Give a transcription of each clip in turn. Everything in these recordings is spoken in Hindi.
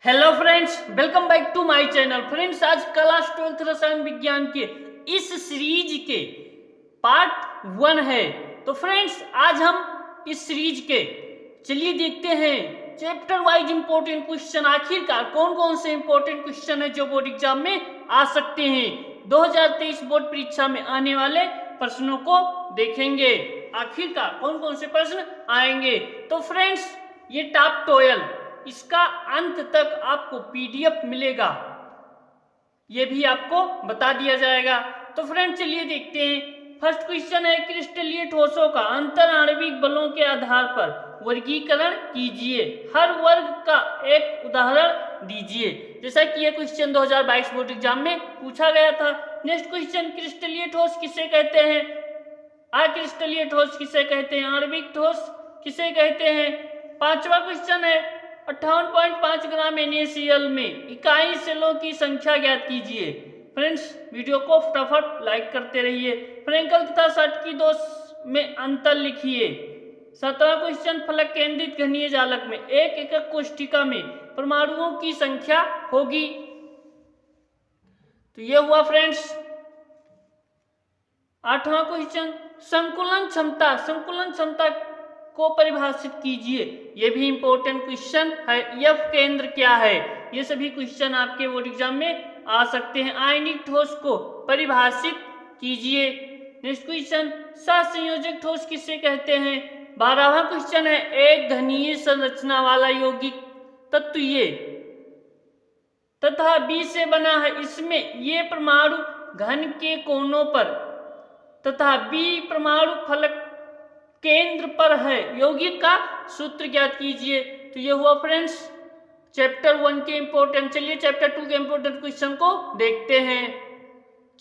Hello friends, welcome back to my channel. Friends, आज क्लास 12 रसायन विज्ञान के इस सीरीज के पार्ट 1 है। तो फ्रेंड्स, आज हम इस सीरीज के चलिए देखते हैं चैप्टर वाइज इंपॉर्टेंट क्वेश्चन। आखिरकार कौन कौन से इंपॉर्टेंट क्वेश्चन है जो बोर्ड एग्जाम में आ सकते हैं। 2023 बोर्ड परीक्षा में आने वाले प्रश्नों को देखेंगे, आखिरकार कौन कौन से प्रश्न आएंगे। तो फ्रेंड्स, ये टॉप 12 इसका अंत तक आपको पीडीएफ मिलेगा, ये भी आपको बता दिया जाएगा। तो फ्रेंड, चलिए देखते हैं। फर्स्ट क्वेश्चन है, क्रिस्टलीय ठोसों का अंतर आणविक बलों के आधार पर वर्गीकरण कीजिए। हर वर्ग का एक उदाहरण दीजिए। जैसा कि यह क्वेश्चन 2022 बोर्ड एग्जाम में पूछा गया था। नेक्स्ट क्वेश्चन, क्रिस्टलीय ठोस किसे कहते हैं? अक्रिस्टलीय ठोस किसे कहते हैं? आणविक ठोस किसे कहते हैं? पांचवा क्वेश्चन है, 58.5 ग्राम NaCl में इकाई सेलों की संख्या ज्ञात कीजिए। फ्रेंड्स, वीडियो को फटाफट लाइक करते रहिए। फ्रैंकल तथा सटकी दोष में अंतर लिखिए। 7वां क्वेश्चन, फलक केंद्रित घनीय जालक में एक एकक कोष्ठिका में परमाणुओं की संख्या होगी। तो ये हुआ फ्रेंड्स 8वां क्वेश्चन, संकुलन क्षमता को परिभाषित कीजिए। ये भी इंपॉर्टेंट क्वेश्चन है। एफ केंद्र क्या है? ये सभी क्वेश्चन आपके बोर्ड एग्जाम में आ सकते हैं। आयनिक ठोस को परिभाषित कीजिए। नेक्स्ट क्वेश्चन, सहसंयोजक ठोस किसे कहते हैं? 12वां क्वेश्चन है, एक घनीय संरचना वाला यौगिक तत्व ये तथा बी से बना है। इसमें ये परमाणु घन के कोनों पर तथा बी परमाणु फलक केंद्र पर है। यौगिक का सूत्र ज्ञात कीजिए। तो ये हुआ फ्रेंड्स चैप्टर 1 के इंपॉर्टेंट। चलिए चैप्टर 2 के इंपॉर्टेंट क्वेश्चन को देखते हैं।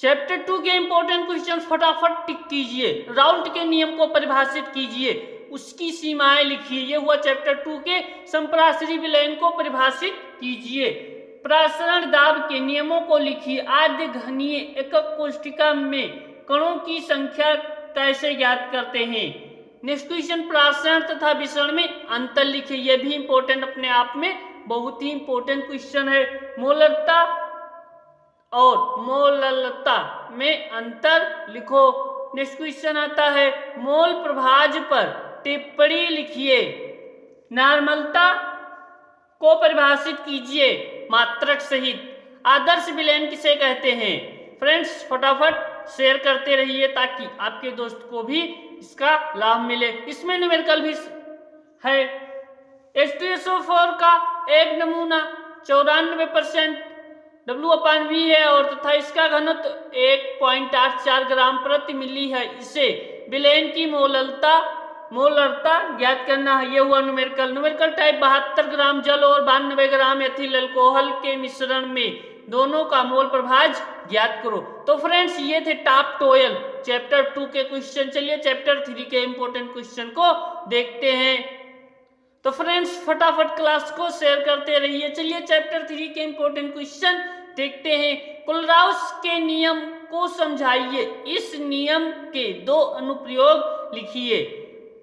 चैप्टर 2 के इंपॉर्टेंट क्वेश्चन फटाफट टिक कीजिए। राउल्ट के नियम को परिभाषित कीजिए, उसकी सीमाएं लिखिए। ये हुआ चैप्टर 2 के। संप्रासरी विलयन को परिभाषित कीजिए। प्रासरण दाब के नियमों को लिखिए। आद्य घनीय एकक कोष्ठिका में कणों की संख्या कैसे ज्ञात करते हैं? नेक्स्ट क्वेश्चन, प्रासरण तथा विसरण में अंतर लिखिए। यह भी इंपॉर्टेंट अपने आप में बहुत ही इंपॉर्टेंट क्वेश्चन है। मोलरता और मोललता में अंतर लिखो। नेक्स्ट क्वेश्चन आता है, मोल प्रभाज पर टिप्पणी लिखिए। नॉर्मलता को परिभाषित कीजिए मात्रक सहित। आदर्श विलयन किसे कहते हैं? फ्रेंड्स, फटाफट शेयर करते रहिए ताकि आपके दोस्त को भी इसका लाभ मिले। इसमें न्यूमेरिकल भी है। H2SO4 का एक नमूना 94% W/V है और तथा इसका घनत्व 1.84 ग्राम प्रति मिली है। इसे विलयन की मोलरता ज्ञात करना है। यह हुआ न्यूमेरिकल टाइप। 72 ग्राम जल और 92 ग्राम एथिल अल्कोहल के मिश्रण में दोनों का मोल प्रभाज ज्ञात करो। तो फ्रेंड्स, ये थे टॉप 12 चैप्टर 2 के क्वेश्चन। चलिए चैप्टर 3 के इंपॉर्टेंट क्वेश्चन को देखते हैं। तो फ्रेंड्स, फटाफट क्लास को शेयर करते रहिए। चलिए चैप्टर 3 के इंपॉर्टेंट क्वेश्चन देखते हैं। कोलराउस के नियम को समझाइए। इस नियम के 2 अनुप्रयोग लिखिए।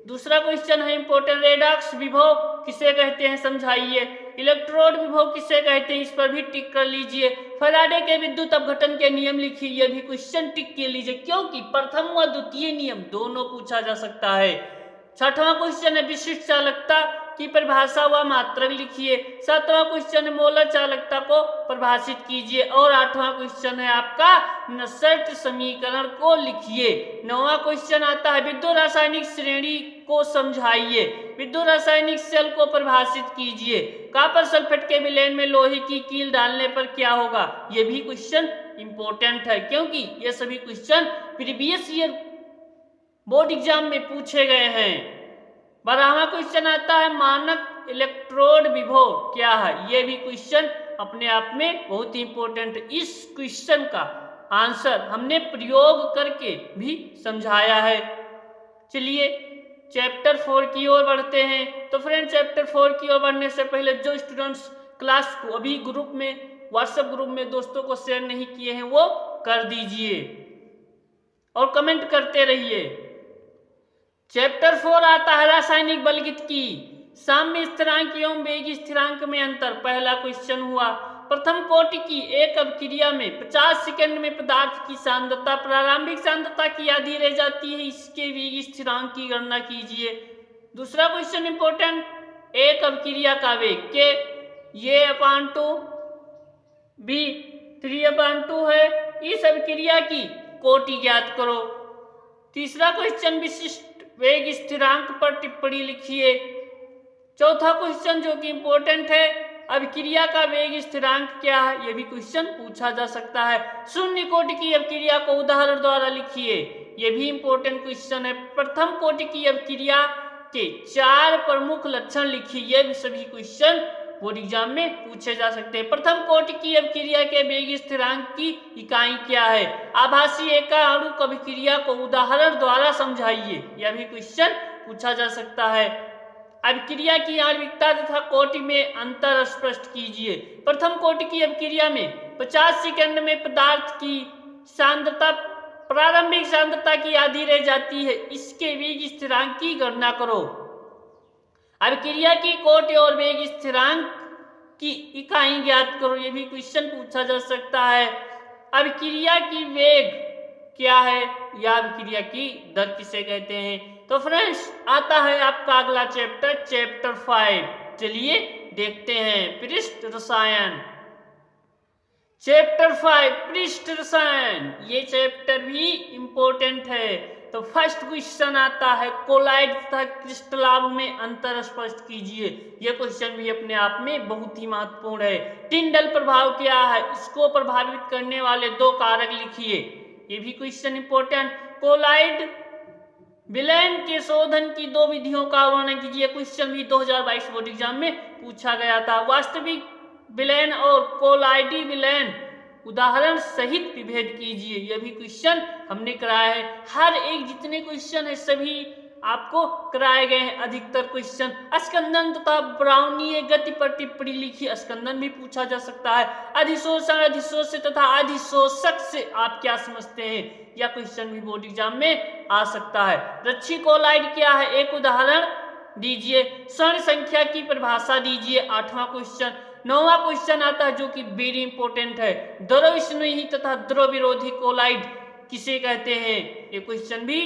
दूसरा क्वेश्चन है इंपॉर्टेंट, रेडॉक्स विभव किसे कहते हैं? समझाइए। इलेक्ट्रोड विभव किसे कहते हैं? इस पर भी टिक कर लीजिए। फैराडे के विद्युत अपघटन के नियम लिखिए। यह भी क्वेश्चन टिक कर लीजिए क्योंकि प्रथम व द्वितीय नियम दोनों पूछा जा सकता है। 6वां क्वेश्चन है, विशिष्ट चालकता की परिभाषा व मात्रक लिखिए। 7वां क्वेश्चन है, मोलर चालकता को परिभाषित कीजिए। और 8वां क्वेश्चन है आपका नसर्ट समीकरण को लिखिए। 9वां क्वेश्चन आता है, विद्युत रासायनिक श्रेणी को समझाइए। विद्युत रासायनिक सेल को परिभाषित कीजिए। कॉपर सल्फेट के विलयन में लोहे की कील डालने पर क्या होगा? यह भी क्वेश्चन इंपॉर्टेंट है क्योंकि ये सभी question previous year board exam में पूछे गए हैं। 12वां क्वेश्चन आता है, मानक इलेक्ट्रोड विभव क्या है? यह भी क्वेश्चन अपने आप में बहुत ही इंपॉर्टेंट है। इस क्वेश्चन का आंसर हमने प्रयोग करके भी समझाया है। चलिए चैप्टर 4 की ओर बढ़ते हैं। तो फ्रेंड, चैप्टर 4 की ओर बढ़ने से पहले जो स्टूडेंट्स क्लास को अभी ग्रुप में, व्हाट्सएप ग्रुप में दोस्तों को शेयर नहीं किए हैं वो कर दीजिए और कमेंट करते रहिए। चैप्टर 4 आता है रासायनिक बलगीत की साम्य स्थिरांक एवं वेग स्थिरांक में अंतर। पहला क्वेश्चन हुआ, प्रथम कोटि की एक अभिक्रिया में 50 सेकंड में पदार्थ की सांद्रता प्रारंभिक सांद्रता की आधी रह जाती है, इसके वेग स्थिरांक की गणना कीजिए। दूसरा क्वेश्चन इंपॉर्टेंट, एक अभिक्रिया का वेग के ये अपान 2 बी 3/2 है, इस अभिक्रिया की कोटि ज्ञात करो। तीसरा क्वेश्चन, विशिष्ट वेग स्थिरांक पर टिप्पणी लिखिए। चौथा क्वेश्चन जो कि इंपॉर्टेंट है, अभिक्रिया का वेग स्थिरांक क्या है, यह भी क्वेश्चन पूछा जा सकता है। शून्य कोटि की अभिक्रिया को उदाहरण द्वारा लिखिए, यह भी इंपॉर्टेंट क्वेश्चन है। प्रथम कोटि की अभिक्रिया के 4 प्रमुख लक्षण लिखिए, यह भी सभी क्वेश्चन बोर्ड एग्जाम में पूछे जा सकते हैं। प्रथम कोटि की अभिक्रिया के वेग स्थिरांक की इकाई क्या है, आभासी एकाणुक अभिक्रिया को उदाहरण द्वारा समझाइए, यह भी क्वेश्चन पूछा जा सकता है। अभिक्रिया की आणविकता तथा कोटि में अंतर स्पष्ट कीजिए। प्रथम कोटि की अभिक्रिया में 50 सेकंड में पदार्थ की सांद्रता प्रारंभिक सांद्रता की आधी रह जाती है, इसके वेग स्थिरांक की गणना करो। अभिक्रिया की कोटि और वेग स्थिरांक की इकाई ज्ञात करो, यह भी क्वेश्चन पूछा जा सकता है। अभिक्रिया की वेग क्या है या अभिक्रिया की दर किसे कहते हैं। तो फ्रेंड्स आता है आपका अगला चैप्टर, चैप्टर 5। चलिए देखते हैं पृष्ठ रसायन। चैप्टर 5 पृष्ठ रसायन, ये चैप्टर भी इंपॉर्टेंट है। तो फर्स्ट क्वेश्चन आता है, कोलाइड तथा क्रिस्टलाभ में अंतर स्पष्ट कीजिए। यह क्वेश्चन भी अपने आप में बहुत ही महत्वपूर्ण है। टिंडल प्रभाव क्या है, इसको प्रभावित करने वाले 2 कारक लिखिए, ये भी क्वेश्चन इंपॉर्टेंट। कोलाइड विलयन के शोधन की 2 विधियों का वर्णन कीजिए, क्वेश्चन भी 2022 बोर्ड एग्जाम में पूछा गया था। वास्तविक विलयन और कोलाइडी विलयन उदाहरण सहित विभेद कीजिए, यह भी क्वेश्चन हमने कराया है। हर एक जितने क्वेश्चन है सभी आपको कराए गए हैं। अधिकतर क्वेश्चन अस्कंदन तथा ब्राउनीय गति पर टिप्पणी लिखी, अस्कंदन भी पूछा जा सकता है। अधिशोषण, अधिशोषित तथा अधिशोषक से आप क्या समझते हैं, यह क्वेश्चन भी बोर्ड एग्जाम में आ सकता है। रच्छी कोलाइड क्या है, एक उदाहरण दीजिए। स्वर्ण संख्या की परिभाषा दीजिए, 8वां क्वेश्चन। 9वां क्वेश्चन आता है जो कि वेरी इंपॉर्टेंट है, द्रव स्नेही तथा द्रव विरोधी कोलाइड किसे कहते हैं, ये क्वेश्चन भी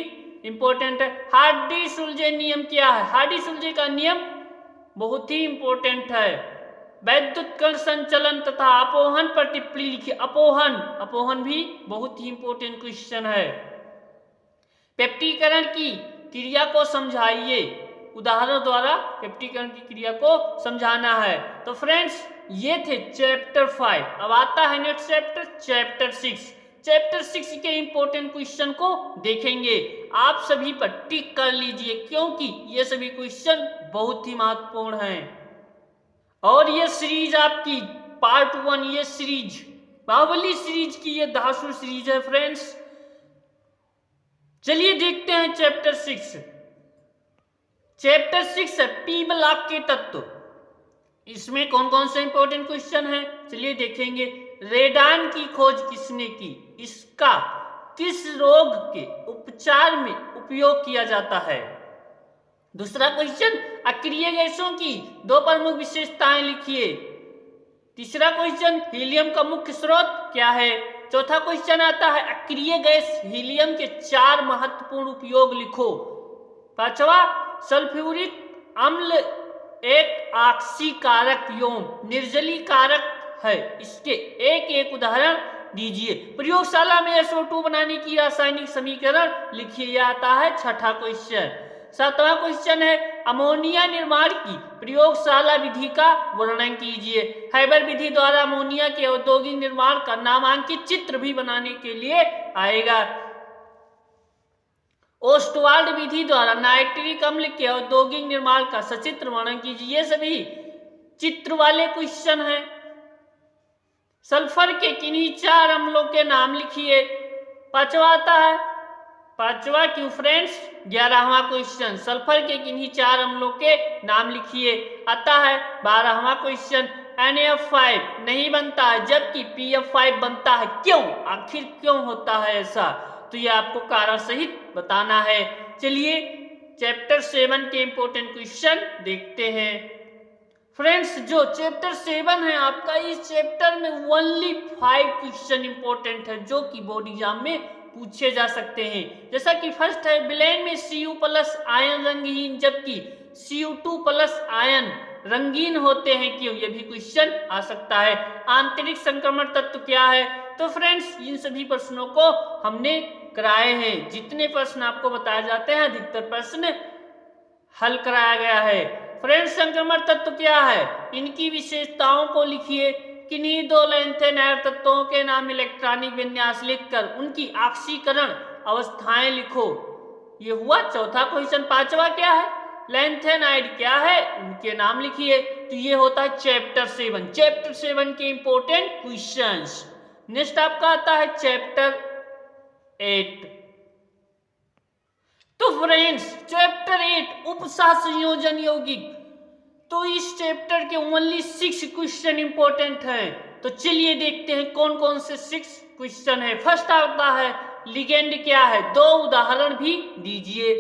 इंपॉर्टेंट है। हार्डी-सुलजे नियम क्या है, हार्डी-सुलजे का नियम बहुत ही इंपॉर्टेंट है। वैद्युत कण संचलन तथा अपोहन पर टिप्पणी लिखिए, अपोहन, अपोहन भी बहुत ही इंपॉर्टेंट क्वेश्चन है। पेप्टीकरण की क्रिया को समझाइए, उदाहरण द्वारा पेप्टीकरण की क्रिया को समझाना है। तो फ्रेंड्स ये थे चैप्टर 5। अब आता है नेक्स्ट चैप्टर, चैप्टर 6। चैप्टर 6 के इंपॉर्टेंट क्वेश्चन को देखेंगे, आप सभी पर टिक कर लीजिए क्योंकि ये सभी क्वेश्चन बहुत ही महत्वपूर्ण हैं। और ये सीरीज आपकी पार्ट 1, ये सीरीज बाहुबली सीरीज की ये धासु सीरीज है फ्रेंड्स। चलिए देखते हैं चैप्टर 6। चैप्टर 6 है पी ब्लॉक के तत्व। इसमें कौन कौन से इंपॉर्टेंट क्वेश्चन है, चलिए देखेंगे। रेडान की खोज किसने की, इसका किस रोग के उपचार में उपयोग किया जाता है। दूसरा क्वेश्चन, अक्रिय गैसों की 2 प्रमुख विशेषताएं लिखिए। तीसरा क्वेश्चन, हीलियम का मुख्य स्रोत क्या है। चौथा क्वेश्चन आता है, अक्रिय गैस हीलियम के 4 महत्वपूर्ण उपयोग लिखो। पांचवा, सल्फ्यूरिक अम्ल एक ऑक्सीकारक यौगिक निर्जलीकारक है, इसके एक उदाहरण दीजिए। प्रयोगशाला में SO2 बनाने की रासायनिक समीकरण लिखिए, यह आता है 6ठा क्वेश्चन। 7वां क्वेश्चन है, अमोनिया निर्माण की प्रयोगशाला विधि का वर्णन कीजिए। हैबर विधि द्वारा अमोनिया के औद्योगिक निर्माण का नामांकित चित्र भी बनाने के लिए आएगा। ओस्टवाल्ड विधि द्वारा नाइट्रिक अम्ल के औद्योगिक निर्माण का सचित्र वर्णन कीजिए। ये सभी चित्र वाले क्वेश्चन हैं। सल्फर के किन्हीं 4 अम्लों के नाम लिखिए। पांचवा आता है, पांचवा क्यों फ्रेंड्स, 11वां क्वेश्चन, सल्फर के किन्हीं 4 अम्लों के नाम लिखिए। आता है 12वां क्वेश्चन, NF5 नहीं बनता है जबकि PF5 बनता है, क्यों, आखिर क्यों होता है ऐसा, तो ये आपको कारण सहित बताना है। चलिए चैप्टर 7 के इंपॉर्टेंट क्वेश्चन देखते हैं। फ्रेंड्स, जो चैप्टर 7 है आपका, इस चैप्टर में ओनली 5 क्वेश्चन इंपॉर्टेंट है जो कि बोर्ड एग्जाम में पूछे जा सकते हैं। जैसा कि फर्स्ट है, ब्लेंड में Cu प्लस आयन रंगहीन जबकि Cu2 प्लस आयन रंगीन होते हैं क्यों, यह भी क्वेश्चन आ सकता है। आंतरिक संक्रमण तत्व क्या है? तो फ्रेंड्स, इन सभी प्रश्नों को हमने कराए हैं। जितने प्रश्न आपको बताए जाते हैं अधिकतर प्रश्न हल कराया गया है। फ्रेंड्स, संक्रमण तत्व क्या है, इनकी विशेषताओं को लिखिए। किन्हीं दो लैंथेनाइड तत्वों के नाम इलेक्ट्रॉनिक विन्यास लिखकर उनकी ऑक्सीकरण अवस्थाएं लिखो। ये हुआ चौथा क्वेश्चन। पांचवा क्या है, लैंथेनाइड क्या है, उनके नाम लिखिए। तो ये होता है चैप्टर 7। चैप्टर 7 के इंपॉर्टेंट क्वेश्चंस। नेक्स्ट आपका आता है चैप्टर 8। तो फ्रेंड्स, चैप्टर 8 उपसह संयोजन यौगिक, तो इस चैप्टर के ओनली 6 क्वेश्चन इंपॉर्टेंट हैं। तो चलिए देखते हैं कौन कौन से 6 क्वेश्चन है। फर्स्ट आता है लिगेंड क्या है, 2 उदाहरण भी दीजिए।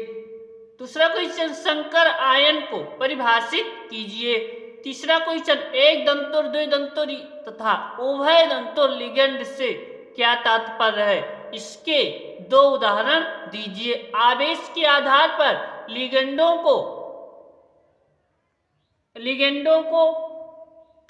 दूसरा क्वेश्चन, संकर आयन को परिभाषित कीजिए। तीसरा क्वेश्चन, एक दंतोर द्विदंतोरी तथा उभय दंतोर लिगेंड से क्या तात्पर्य है, इसके 2 उदाहरण दीजिए। आवेश के आधार पर लिगेंडों को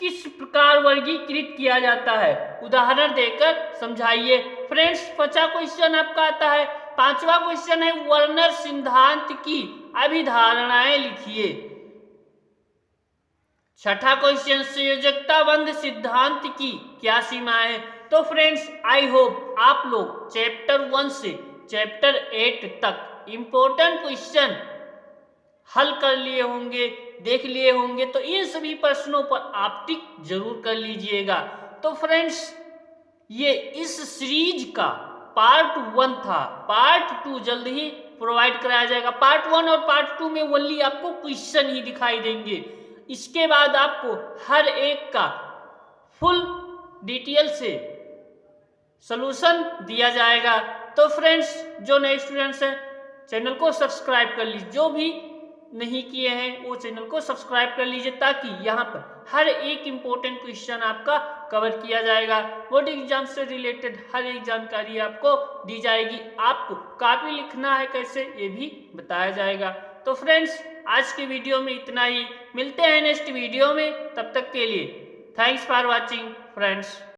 किस प्रकार वर्गीकृत किया जाता है, उदाहरण देकर समझाइए। फ्रेंड्स, 5वां क्वेश्चन आपका आता है। 5वां क्वेश्चन है वर्नर सिद्धांत की अभिधारणाएं लिखिए। 6ठा क्वेश्चन, संयोजकता बंध सिद्धांत की क्या सीमाएं हैं। तो फ्रेंड्स, आई होप आप लोग चैप्टर 1 से चैप्टर 8 तक इंपॉर्टेंट क्वेश्चन हल कर लिए होंगे, देख लिए होंगे। तो इन सभी प्रश्नों पर आप टिक जरूर कर लीजिएगा। तो फ्रेंड्स, ये इस सीरीज का पार्ट 1 था। पार्ट 2 जल्द ही प्रोवाइड कराया जाएगा। पार्ट 1 और पार्ट 2 में ओनली आपको क्वेश्चन ही दिखाई देंगे। इसके बाद आपको हर एक का फुल डिटेल से सॉल्यूशन दिया जाएगा। तो फ्रेंड्स, जो नए स्टूडेंट्स हैं चैनल को सब्सक्राइब कर लीजिए। जो भी नहीं किए हैं वो चैनल को सब्सक्राइब कर लीजिए, ताकि यहाँ पर हर एक इंपॉर्टेंट क्वेश्चन आपका कवर किया जाएगा। बोर्ड एग्जाम से रिलेटेड हर एक जानकारी आपको दी जाएगी। आपको कॉपी लिखना है कैसे, ये भी बताया जाएगा। तो फ्रेंड्स, आज के वीडियो में इतना ही। मिलते हैं नेक्स्ट वीडियो में, तब तक के लिए थैंक्स फॉर वॉचिंग फ्रेंड्स।